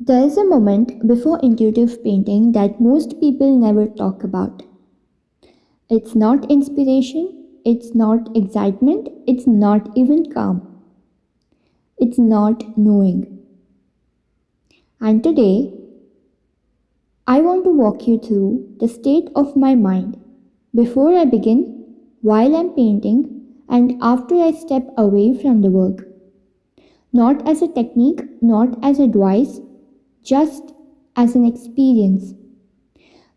There is a moment before intuitive painting that most people never talk about. It's not inspiration, it's not excitement, it's not even calm, it's not knowing. And today, I want to walk you through the state of my mind before I begin, while I'm painting, and after I step away from the work. Not as a technique, not as advice, just as an experience.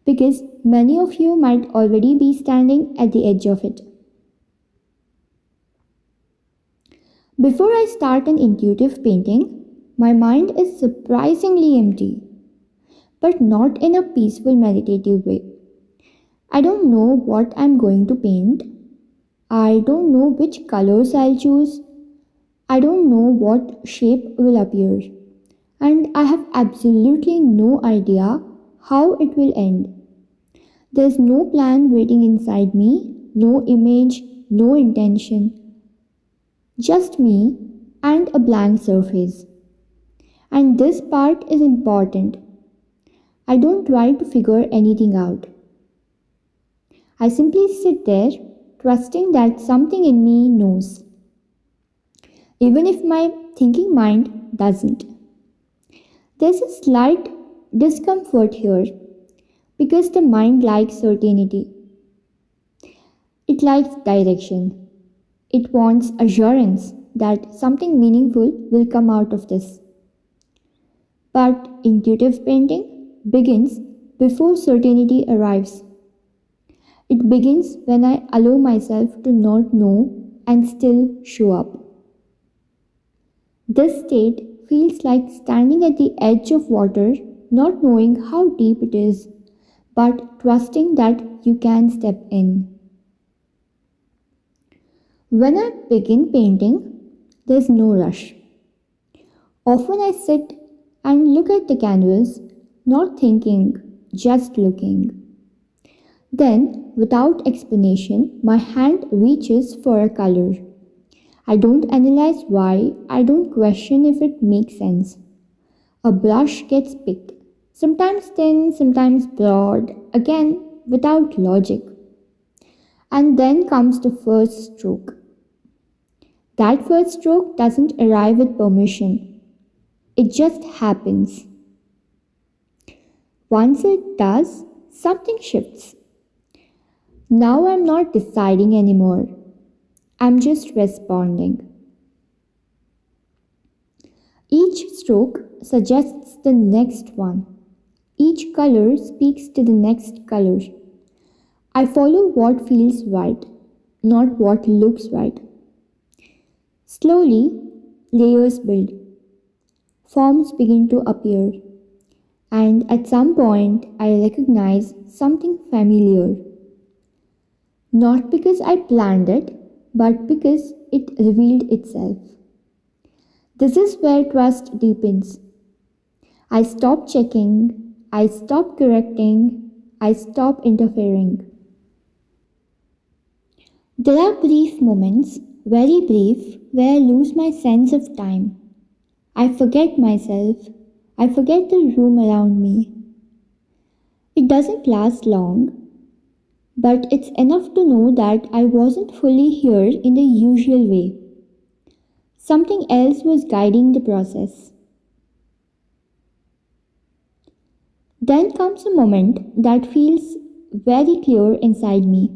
Because many of you might already be standing at the edge of it. Before I start an intuitive painting, my mind is surprisingly empty, but not in a peaceful meditative way. I don't know what I'm going to paint. I don't know which colors I'll choose. I don't know what shape will appear. And I have absolutely no idea how it will end. There's no plan waiting inside me, no image, no intention. Just me and a blank surface. And this part is important. I don't try to figure anything out. I simply sit there, trusting that something in me knows, even if my thinking mind doesn't. There's a slight discomfort here because the mind likes certainty. It likes direction. It wants assurance that something meaningful will come out of this. But intuitive painting begins before certainty arrives. It begins when I allow myself to not know and still show up. This state feels like standing at the edge of water, not knowing how deep it is, but trusting that you can step in. When I begin painting, there's no rush. Often I sit and look at the canvas, not thinking, just looking. Then, without explanation, my hand reaches for a color. I don't analyze why, I don't question if it makes sense. A brush gets picked, sometimes thin, sometimes broad, again without logic. And then comes the first stroke. That first stroke doesn't arrive with permission, it just happens. Once it does, something shifts. Now I'm not deciding anymore. I'm just responding. Each stroke suggests the next one. Each color speaks to the next color. I follow what feels right, not what looks right. Slowly, layers build. Forms begin to appear. And at some point, I recognize something familiar. Not because I planned it, but because it revealed itself. This is where trust deepens. I stop checking, I stop correcting, I stop interfering. There are brief moments, very brief, where I lose my sense of time. I forget myself, I forget the room around me. It doesn't last long, but it's enough to know that I wasn't fully here in the usual way. Something else was guiding the process. Then comes a moment that feels very clear inside me,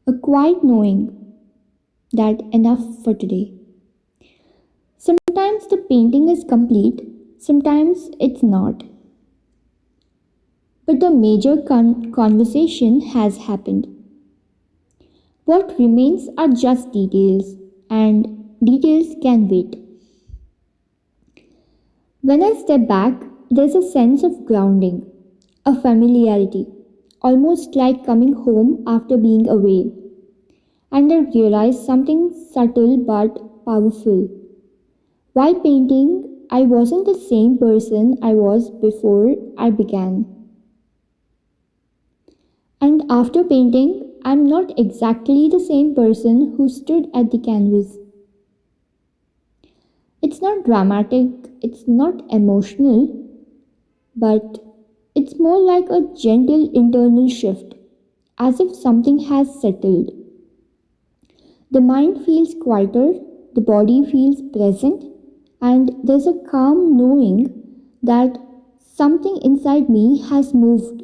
a quiet knowing that enough for today. Sometimes the painting is complete, sometimes it's not. But the major conversation has happened. What remains are just details, and details can wait. When I step back, there's a sense of grounding, a familiarity, almost like coming home after being away. And I realize something subtle but powerful. While painting, I wasn't the same person I was before I began. And after painting, I'm not exactly the same person who stood at the canvas. It's not dramatic, it's not emotional, but it's more like a gentle internal shift, as if something has settled. The mind feels quieter, the body feels present, and there's a calm knowing that something inside me has moved,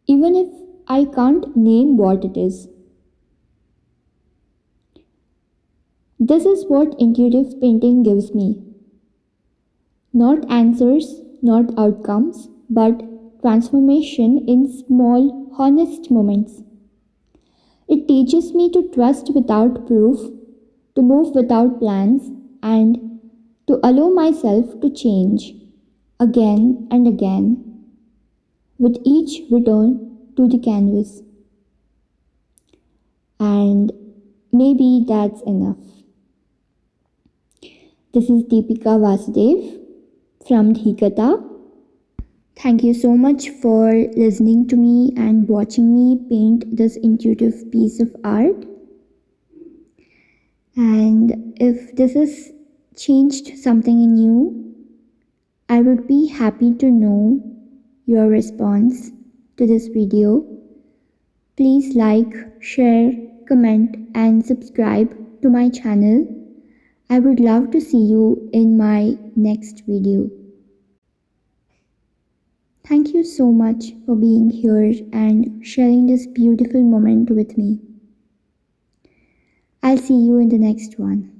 even if I can't name what it is. This is what intuitive painting gives me: not answers, not outcomes, but transformation in small, honest moments. It teaches me to trust without proof, to move without plans, and to allow myself to change again and again with each return to the canvas. And maybe that's enough. This is Deepika Vasudev from Dhikata. Thank you so much for listening to me and watching me paint this intuitive piece of art. And if this has changed something in you, I would be happy to know your response to this video. Please like, share, comment, and subscribe to my channel. I would love to see you in my next video. Thank you so much for being here and sharing this beautiful moment with me. I'll see you in the next one.